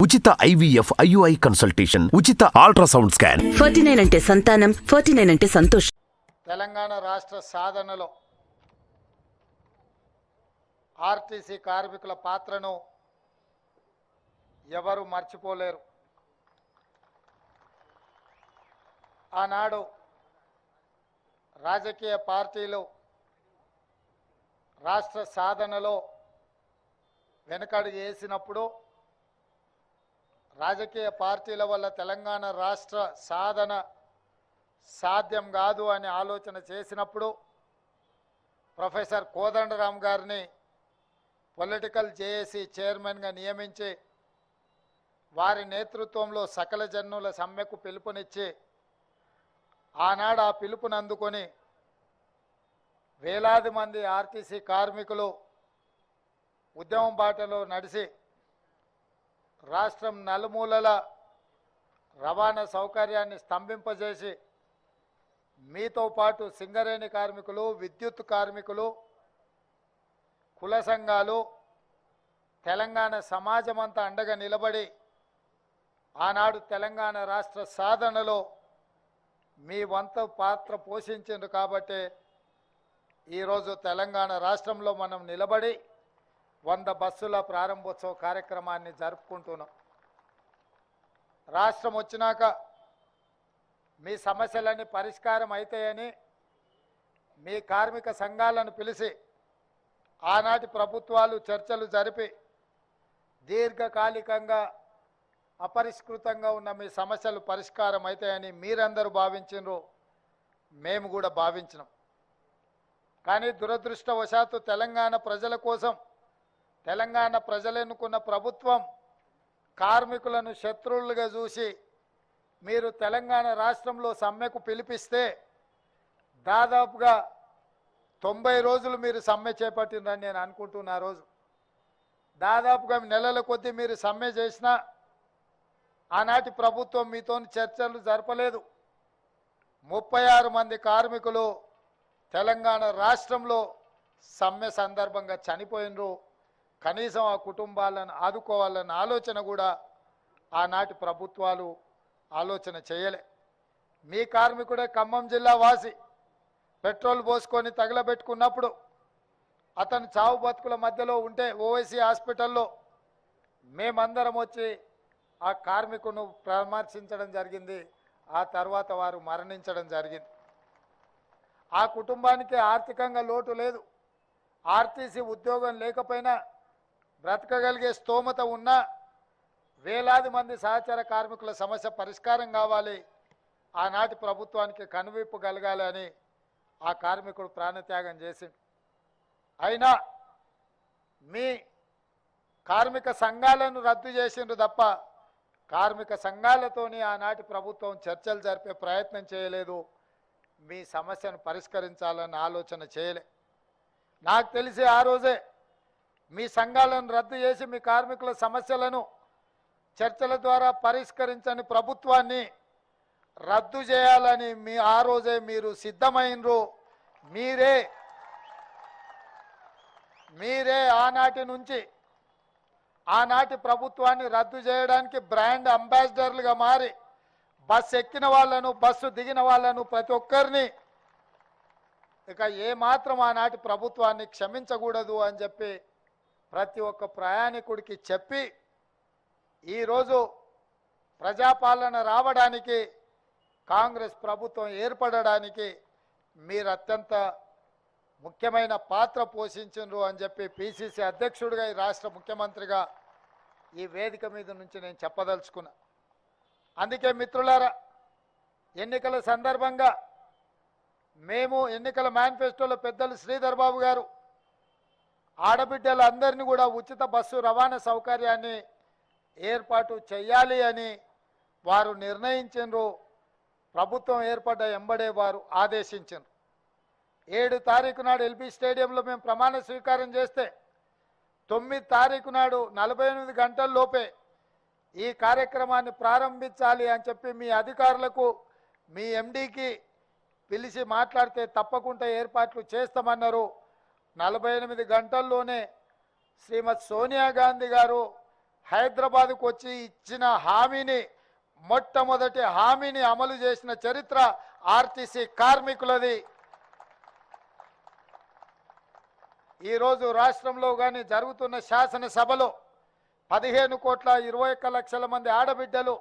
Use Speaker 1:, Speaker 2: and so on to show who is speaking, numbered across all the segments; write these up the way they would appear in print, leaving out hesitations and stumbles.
Speaker 1: ఉచిత IVF IUI consultation, ఉచిత ultrasound scan.
Speaker 2: 49 అంటే సంతానం, 49 అంటే సంతోషం.
Speaker 3: తెలంగాణ రాష్ట్ర సాధనలో ఆర్టీసీ కార్మికుల పాత్రను ఎవరు మర్చిపోలేరు. ఆనాడు రాజకీయ పార్టీలు రాష్ట్ర సాధనలో వెనకడుగు వేసినప్పుడు, రాజకీయ పార్టీల వల్ల తెలంగాణ రాష్ట్ర సాధన సాధ్యం కాదు అని ఆలోచన చేసినప్పుడు ప్రొఫెసర్ కోదండరాం గారిని పొలిటికల్ జేఏసీ చైర్మన్గా నియమించి వారి నేతృత్వంలో సకల జనుల సమ్మెకు పిలుపునిచ్చి ఆనాడు ఆ పిలుపుని అందుకొని వేలాది మంది ఆర్టీసీ కార్మికులు ఉద్యమం బాటలో నడిచి రాష్ట్రం నలుమూలల రవాణా సౌకర్యాన్ని స్తంభింపజేసి మీతో పాటు సింగరేణి కార్మికులు, విద్యుత్ కార్మికులు, కుల సంఘాలు, తెలంగాణ సమాజమంతా అండగా నిలబడి ఆనాడు తెలంగాణ రాష్ట్ర సాధనలో మీ వంతు పాత్ర పోషించిండ్రు. కాబట్టి ఈరోజు తెలంగాణ రాష్ట్రంలో మనం నిలబడి 100 బస్సుల ప్రారంభోత్సవ కార్యక్రమాన్ని జరుపుకుంటున్నాం. రాష్ట్రం వచ్చినాక మీ సమస్యలన్నీ పరిష్కారం అవుతాయని మీ కార్మిక సంఘాలను పిలిచి ఆనాటి ప్రభుత్వాలు చర్చలు జరిపి దీర్ఘకాలికంగా అపరిష్కృతంగా ఉన్న మీ సమస్యలు పరిష్కారం అవుతాయని మీరందరూ భావించినారు, మేము కూడా భావించినాం. కానీ దురదృష్టవశాత్తు తెలంగాణ ప్రజల కోసం తెలంగాణ ప్రజలు ఎన్నుకున్న ప్రభుత్వం కార్మికులను శత్రువులుగా చూసి మీరు తెలంగాణ రాష్ట్రంలో సమ్మెకు పిలిపిస్తే దాదాపుగా 90 రోజులు మీరు సమ్మె చేపట్టిందని నేను అనుకుంటున్నా. రోజు దాదాపుగా నెలల కొద్దీ మీరు సమ్మె చేసినా ఆనాటి ప్రభుత్వం మీతో చర్చలు జరపలేదు. 36 మంది కార్మికులు తెలంగాణ రాష్ట్రంలో సమ్మె సందర్భంగా చనిపోయినరు. కనీసం ఆ కుటుంబాలను ఆదుకోవాలన్న ఆలోచన కూడా ఆనాటి ప్రభుత్వాలు ఆలోచన చేయలే. మీ కార్మికుడే ఖమ్మం జిల్లా వాసి పెట్రోల్ పోసుకొని తగలబెట్టుకున్నప్పుడు అతను చావు బతుకుల మధ్యలో ఉంటే ఓవైసీ హాస్పిటల్లో మేమందరం వచ్చి ఆ కార్మికును పరామర్శించడం జరిగింది. ఆ తర్వాత వారు మరణించడం జరిగింది. ఆ కుటుంబానికి ఆర్థికంగా లోటు లేదు. ఆర్టీసీ ఉద్యోగం లేకపోయినా బ్రతకగలిగే స్తోమత ఉన్నా వేలాది మంది సహచర కార్మికుల సమస్య పరిష్కారం కావాలి, ఆనాటి ప్రభుత్వానికి కనువిప్పు కలగాలి అని ఆ కార్మికుడు ప్రాణత్యాగం చేసిండు. అయినా మీ కార్మిక సంఘాలను రద్దు చేసిండ్రు తప్ప కార్మిక సంఘాలతోని ఆనాటి ప్రభుత్వం చర్చలు జరిపే ప్రయత్నం చేయలేదు. మీ సమస్యను పరిష్కరించాలన్న ఆలోచన చేయలే. నాకు తెలిసి ఆ రోజే మీ సంఘాలను రద్దు చేసి మీ కార్మికుల సమస్యలను చర్చల ద్వారా పరిష్కరించని ప్రభుత్వాన్ని రద్దు చేయాలని ఆ రోజే మీరు సిద్ధమైనరు. మీరే ఆనాటి నుంచి ఆనాటి ప్రభుత్వాన్ని రద్దు చేయడానికి బ్రాండ్ అంబాసిడర్లుగా మారి బస్సు ఎక్కిన వాళ్ళను, బస్సు దిగిన వాళ్ళను ప్రతి ఒక్కరిని ఇక ఏమాత్రం ఆనాటి ప్రభుత్వాన్ని క్షమించకూడదు అని చెప్పి ప్రతి ఒక్క ప్రయాణికుడికి చెప్పి ఈరోజు ప్రజాపాలన రావడానికి, కాంగ్రెస్ ప్రభుత్వం ఏర్పడడానికి మీరు అత్యంత ముఖ్యమైన పాత్ర పోషించారు అని చెప్పి పిసిసి అధ్యక్షుడిగా, ఈ రాష్ట్ర ముఖ్యమంత్రిగా ఈ వేదిక మీద నుంచి నేను చెప్పదలుచుకున్నా. అందుకే మిత్రులారా, ఎన్నికల సందర్భంగా మేము ఎన్నికల మేనిఫెస్టోలో పెద్దలు శ్రీధర్ బాబు గారు ఆడబిడ్డలందరినీ కూడా ఉచిత బస్సు రవాణా సౌకర్యాన్ని ఏర్పాటు చేయాలి అని వారు నిర్ణయించారు. ప్రభుత్వం ఏర్పడ్డ ఎంబడే వారు ఆదేశించారు. 7 తారీఖు నాడు ఎల్బీ స్టేడియంలో మేము ప్రమాణ స్వీకారం చేస్తే 9 తారీఖు నాడు 48 గంటల్లోపే ఈ కార్యక్రమాన్ని ప్రారంభించాలి అని చెప్పి మీ అధికారులకు, మీ ఎండీకి పిలిచి మాట్లాడితే తప్పకుండా ఏర్పాట్లు చేస్తామన్నారు. 48 గంటల్లోనే శ్రీమతి సోనియా గాంధీ గారు హైదరాబాద్కు వచ్చి ఇచ్చిన హామీని మొట్టమొదటి హామీని అమలు చేసిన చరిత్ర ఆర్టీసీ కార్మికులది. ఈరోజు రాష్ట్రంలో కానీ జరుగుతున్న శాసనసభలో 15,21,00,000 మంది ఆడబిడ్డలు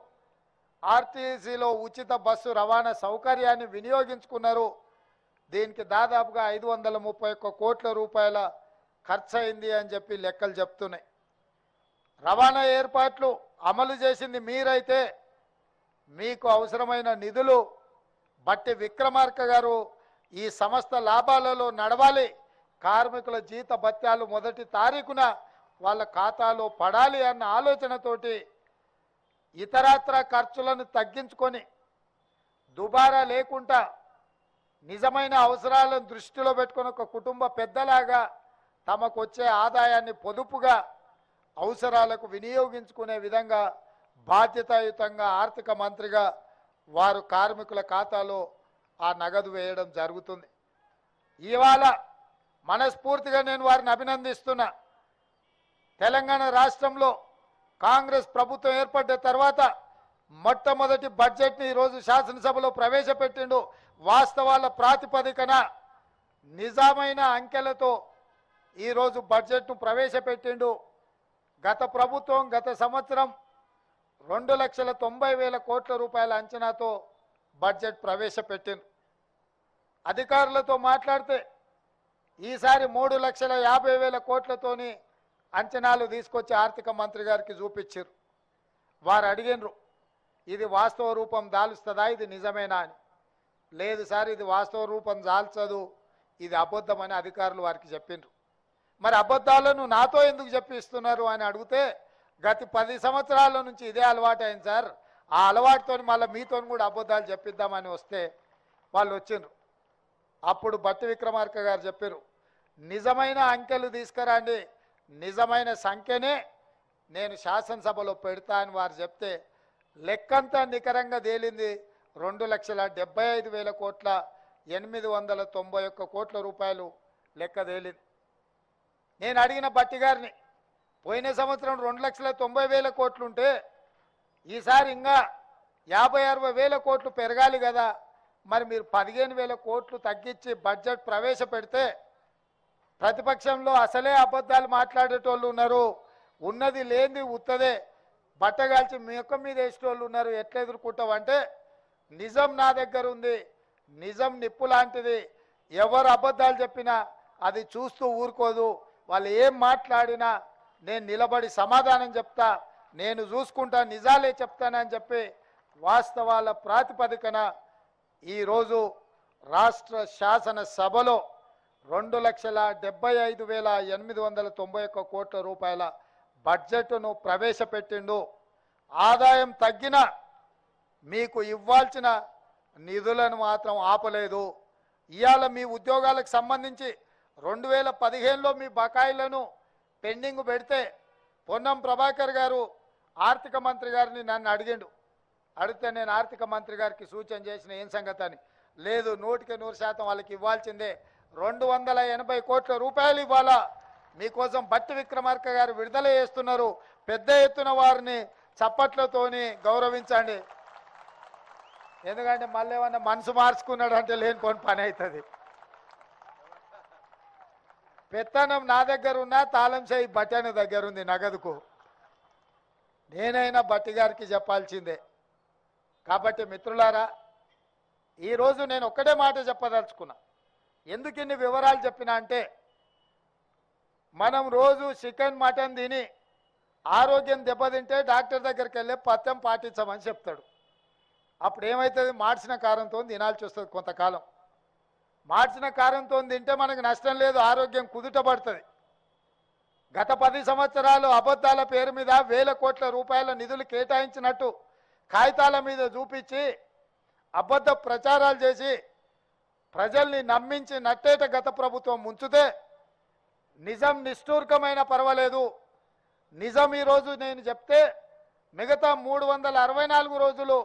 Speaker 3: ఆర్టీసీలో ఉచిత బస్సు రవాణా సౌకర్యాన్ని వినియోగించుకున్నారు. దీనికి దాదాపుగా 531 కోట్ల రూపాయల ఖర్చు అయింది అని చెప్పి లెక్కలు చెప్తున్నాయి. రవాణా ఏర్పాట్లు అమలు చేసింది మీరైతే మీకు అవసరమైన నిధులు బట్టి విక్రమార్క గారు ఈ సంస్థ లాభాలలో నడవాలి, కార్మికుల జీత భత్యాలు 1వ తారీఖున వాళ్ళ ఖాతాలో పడాలి అన్న ఆలోచనతోటి ఇతరత్ర ఖర్చులను తగ్గించుకొని దుబారా లేకుండా నిజమైన అవసరాలను దృష్టిలో పెట్టుకొని ఒక కుటుంబ పెద్దలాగా తమకు వచ్చే ఆదాయాన్ని పొదుపుగా అవసరాలకు వినియోగించుకునే విధంగా బాధ్యతాయుతంగా ఆర్థిక మంత్రిగా వారు కార్మికుల ఖాతాలో ఆ నగదు వేయడం జరుగుతుంది. ఇవాళ మనస్ఫూర్తిగా నేను వారిని అభినందిస్తున్నా. తెలంగాణ రాష్ట్రంలో కాంగ్రెస్ ప్రభుత్వం ఏర్పడ్డ తర్వాత మొట్టమొదటి బడ్జెట్ని ఈరోజు శాసనసభలో ప్రవేశపెట్టిండు. వాస్తవాల ప్రాతిపదికన నిజమైన అంకెలతో ఈరోజు బడ్జెట్ను ప్రవేశపెట్టిండు. గత ప్రభుత్వం గత సంవత్సరం 2,90,000 కోట్ల రూపాయల అంచనాతో బడ్జెట్ ప్రవేశపెట్టింది. అధికారులతో మాట్లాడితే ఈసారి 3,50,000 కోట్లతోని అంచనాలు తీసుకొచ్చి ఆర్థిక మంత్రి గారికి చూపించారు. వారు అడిగినరు, ఇది వాస్తవ రూపం దాలుస్తుందా, ఇది నిజమేనా అని. లేదు సార్, ఇది వాస్తవ రూపం దాల్చదు, ఇది అబద్ధమని అధికారులు వారికి చెప్పిండ్రు. మరి అబద్ధాలను నాతో ఎందుకు చెప్పిస్తున్నారు అని అడిగితే గత 10 సంవత్సరాల నుంచి ఇదే అలవాటు అయింది సార్, ఆ అలవాటుతో మళ్ళీ మీతో కూడా అబద్ధాలు చెప్పిద్దామని వస్తే వాళ్ళు వచ్చిండ్రు. అప్పుడు బట్టి విక్రమార్క గారు చెప్పారు, నిజమైన అంకెలు తీసుకురండి, నిజమైన సంఖ్యనే నేను శాసనసభలో పెడతా అని వారు చెప్తే లెక్కంతా నికరంగా తేలింది 2,75,000 కోట్ల 891 కోట్ల రూపాయలు లెక్క తేలింది. నేను అడిగిన బట్టి గారిని, పోయిన సంవత్సరం 2,90,000 కోట్లుంటే ఈసారి ఇంకా 50,000-60,000 కోట్లు పెరగాలి కదా, మరి మీరు 15,000 కోట్లు తగ్గించి బడ్జెట్ ప్రవేశపెడితే ప్రతిపక్షంలో అసలే అబద్ధాలు మాట్లాడేటోళ్ళు ఉన్నారు, ఉన్నది లేనిది ఉత్తదే బట్టగాల్చి ముఖం మీద వేసేటోళ్ళు ఉన్నారు, ఎట్లా ఎదుర్కొంటావంటే నిజం నా దగ్గర ఉంది, నిజం నిప్పు లాంటిది, ఎవరు అబద్ధాలు చెప్పినా అది చూస్తూ ఊరుకోదు, వాళ్ళు ఏం మాట్లాడినా నేను నిలబడి సమాధానం చెప్తా, నేను చూసుకుంటా, నిజాలే చెప్తానని చెప్పి వాస్తవాల ప్రాతిపదికన ఈరోజు రాష్ట్ర శాసనసభలో 2,75,891 కోట్ల రూపాయల బడ్జెట్ను ప్రవేశపెట్టిండు. ఆదాయం తగ్గిన మీకు ఇవ్వాల్సిన నిధులను మాత్రం ఆపలేదు. ఇవాళ మీ ఉద్యోగాలకు సంబంధించి 2015లో మీ బకాయిలను పెండింగ్ పెడితే పొన్నం ప్రభాకర్ గారు ఆర్థిక మంత్రి గారిని నన్ను అడిగితే నేను ఆర్థిక మంత్రి గారికి సూచన చేసిన ఏం సంగతి అని. లేదు, 100% వాళ్ళకి ఇవ్వాల్సిందే, 280 కోట్ల రూపాయలు ఇవ్వాలా, మీకోసం బట్టి విక్రమార్క గారు విడుదల చేస్తున్నారు, పెద్ద ఎత్తున వారిని చప్పట్లతోని గౌరవించండి. ఎందుకంటే మళ్ళీ ఏమన్నా మనసు మార్చుకున్నాడు అంటే లేనిపోని పని అవుతుంది. పెత్తనం నా దగ్గర ఉన్నా తాళం చేయి బట్టన దగ్గర ఉంది నగదుకు, నేనైనా బట్టి గారికి చెప్పాల్సిందే. కాబట్టి మిత్రులారా, ఈరోజు నేను ఒక్కటే మాట చెప్పదలుచుకున్నా. ఎందుకు ఇన్ని వివరాలు చెప్పినా అంటే, మనం రోజు చికెన్ మటన్ తిని ఆరోగ్యం దెబ్బతింటే డాక్టర్ దగ్గరికి వెళ్ళి పథ్యం పాటించమని చెప్తాడు. అప్పుడు ఏమవుతుంది, మార్చిన కారంతో తినాల్సి వస్తుంది కొంతకాలం. మార్చిన కారంతో తింటే మనకు నష్టం లేదు, ఆరోగ్యం కుదుటపడుతుంది. గత 10 సంవత్సరాలు అబద్ధాల పేరు మీద 1,000 కోట్ల రూపాయల నిధులు కేటాయించినట్టు కాగితాల మీద చూపించి అబద్ధ ప్రచారాలు చేసి ప్రజల్ని నమ్మించి నట్టేట గత ప్రభుత్వం ముంచితే నిజం నిష్ఠూర్కమైన పర్వాలేదు, నిజం ఈరోజు నేను చెప్తే మిగతా 364 రోజులు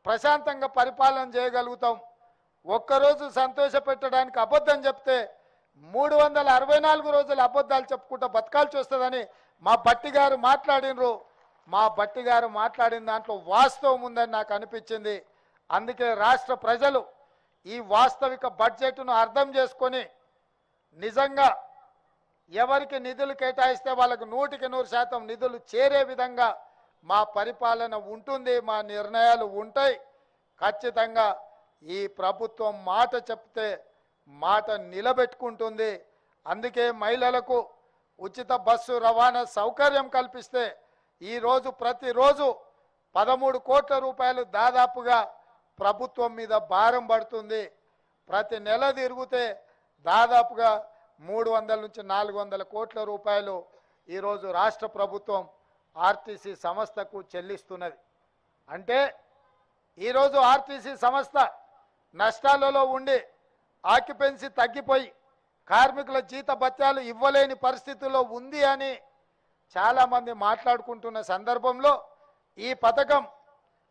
Speaker 3: ప్రశాంతంగా పరిపాలన చేయగలుగుతాం. ఒక్కరోజు సంతోష పెట్టడానికి అబద్ధం చెప్తే 364 రోజులు అబద్ధాలు చెప్పుకుంటూ బతకాల్సి వస్తుందని మా బట్టి గారు మాట్లాడినరు. మా భట్టి గారు మాట్లాడిన దాంట్లో వాస్తవం ఉందని నాకు అనిపించింది. అందుకే రాష్ట్ర ప్రజలు ఈ వాస్తవిక బడ్జెట్ను అర్థం చేసుకొని నిజంగా ఎవరికి నిధులు కేటాయిస్తే వాళ్ళకు 100% నిధులు చేరే విధంగా మా పరిపాలన ఉంటుంది, మా నిర్ణయాలు ఉంటాయి. ఖచ్చితంగా ఈ ప్రభుత్వం మాట చెప్తే మాట నిలబెట్టుకుంటుంది. అందుకే మహిళలకు ఉచిత బస్సు రవాణా సౌకర్యం కల్పిస్తే ఈరోజు ప్రతిరోజు 13 కోట్ల రూపాయలు దాదాపుగా ప్రభుత్వం మీద భారం పడుతుంది. ప్రతి నెల తిరిగితే దాదాపుగా 300 నుంచి 400 కోట్ల రూపాయలు ఈరోజు రాష్ట్ర ప్రభుత్వం ఆర్టీసీ సంస్థకు చెల్లిస్తున్నది. అంటే ఈరోజు ఆర్టీసీ సంస్థ నష్టాలలో ఉండి ఆక్యుపెన్సీ తగ్గిపోయి కార్మికుల జీత భత్యాలు ఇవ్వలేని పరిస్థితుల్లో ఉంది అని చాలామంది మాట్లాడుకుంటున్న సందర్భంలో ఈ పథకం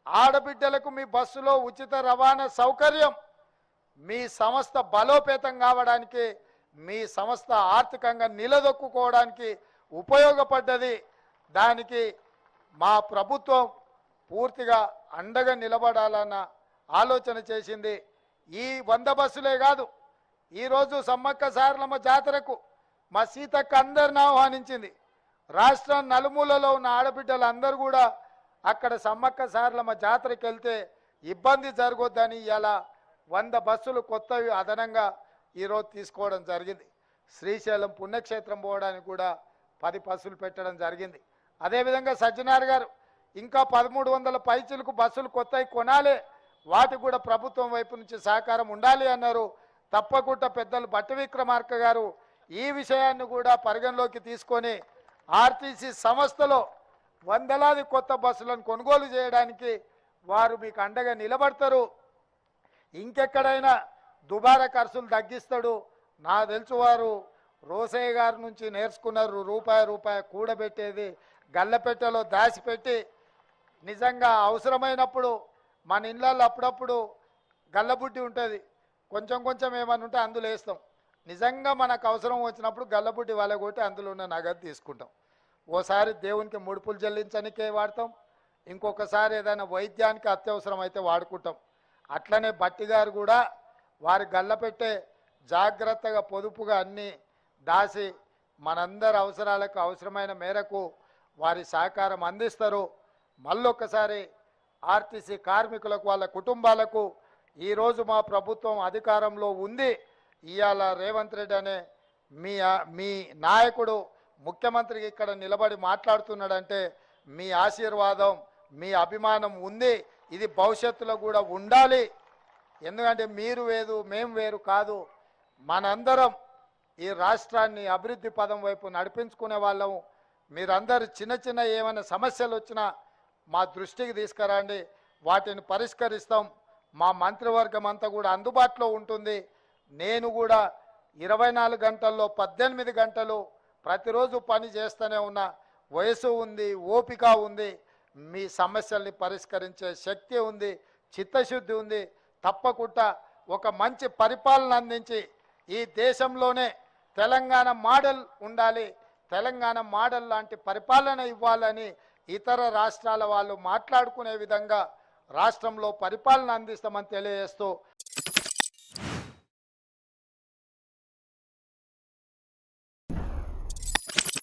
Speaker 3: ఆడబిడ్డలకు మీ బస్సులో ఉచిత రవాణా సౌకర్యం మీ సంస్థ బలోపేతం కావడానికి, మీ సంస్థ ఆర్థికంగా నిలదొక్కుకోవడానికి ఉపయోగపడ్డది. దానికి మా ప్రభుత్వం పూర్తిగా అండగా నిలబడాలన్న ఆలోచన చేసింది. ఈ 100 బస్సులే కాదు, ఈరోజు సమ్మక్క సారలమ్మ జాతరకు మా సీతక్క అందరిని ఆహ్వానించింది. రాష్ట్రం నలుమూలలో ఉన్న ఆడబిడ్డలందరూ కూడా అక్కడ సమ్మక్క సారలమ్మ జాతరకి వెళ్తే ఇబ్బంది జరగొద్దని ఇలా 100 బస్సులు కొత్తవి అదనంగా ఈరోజు తీసుకోవడం జరిగింది. శ్రీశైలం పుణ్యక్షేత్రం పోవడానికి కూడా 10 బస్సులు పెట్టడం జరిగింది. అదేవిధంగా సజ్జనార్ గారు ఇంకా 1300 పైచిలకు బస్సులు కొత్తవి కొనాలి, వాటికి కూడా ప్రభుత్వం వైపు నుంచి సహకారం ఉండాలి అన్నారు. తప్పకుండా పెద్దలు భట్టి విక్రమార్క గారు ఈ విషయాన్ని కూడా పరిగణలోకి తీసుకొని ఆర్టీసీ సంస్థలో వందలాది కొత్త బస్సులను కొనుగోలు చేయడానికి వారు మీకు అండగా నిలబడతారు. ఇంకెక్కడైనా దుబారా ఖర్చులు తగ్గిస్తాడు. నా తెలుసు వారు రోసయ్య గారి నుంచి నేర్చుకున్నారు. రూపాయి కూడబెట్టేది గల్లపెట్టెలో దాచిపెట్టి నిజంగా అవసరమైనప్పుడు మన ఇళ్ళల్లో అప్పుడప్పుడు గల్లబుడ్డి ఉంటుంది, కొంచెం ఏమన్నా ఉంటే అందులో వేస్తాం. నిజంగా మనకు అవసరం వచ్చినప్పుడు గల్లబుడ్డి వలగొట్టి అందులో ఉన్న నగదు తీసుకుంటాం. ఓసారి దేవునికి ముడుపులు చెల్లించడానికే వాడతాం, ఇంకొకసారి ఏదైనా వైద్యానికి అత్యవసరం అయితే వాడుకుంటాం. అట్లనే భట్టి గారు కూడా వారి గల్లపెట్టే జాగ్రత్తగా పొదుపుగా అన్నీ దాసి మనందరి అవసరాలకు అవసరమైన మేరకు వారి సహకారం అందిస్తారు. మళ్ళొక్కసారి ఆర్టీసీ కార్మికులకు వాళ్ళ కుటుంబాలకు ఈరోజు మా ప్రభుత్వం అధికారంలో ఉంది. ఇవాళ రేవంత్ రెడ్డి అనే మీ నాయకుడు ముఖ్యమంత్రికి ఇక్కడ నిలబడి మాట్లాడుతున్నాడంటే మీ ఆశీర్వాదం, మీ అభిమానం ఉంది. ఇది భవిష్యత్తులో కూడా ఉండాలి. ఎందుకంటే మీరు వేరు మేము వేరు కాదు, మనందరం ఈ రాష్ట్రాన్ని అభివృద్ధి పదం వైపు నడిపించుకునే వాళ్ళం. మీరందరూ చిన్న ఏమైనా సమస్యలు వచ్చినా మా దృష్టికి తీసుకురండి, వాటిని పరిష్కరిస్తాం. మా మంత్రివర్గం అంతా కూడా అందుబాటులో ఉంటుంది. నేను కూడా 24 గంటల్లో 18 గంటలు ప్రతిరోజు పని చేస్తూనే ఉన్నా. వయసు ఉంది, ఓపిక ఉంది, మీ సమస్యల్ని పరిష్కరించే శక్తి ఉంది, చిత్తశుద్ధి ఉంది. తప్పకుండా ఒక మంచి పరిపాలన అందించి ఈ దేశంలోనే తెలంగాణ మోడల్ ఉండాలి, తెలంగాణ మోడల్ లాంటి పరిపాలన ఇవ్వాలని ఇతర రాష్ట్రాల వాళ్ళు మాట్లాడుకునే విధంగా రాష్ట్రంలో పరిపాలన అందిస్తామని తెలియజేస్తూ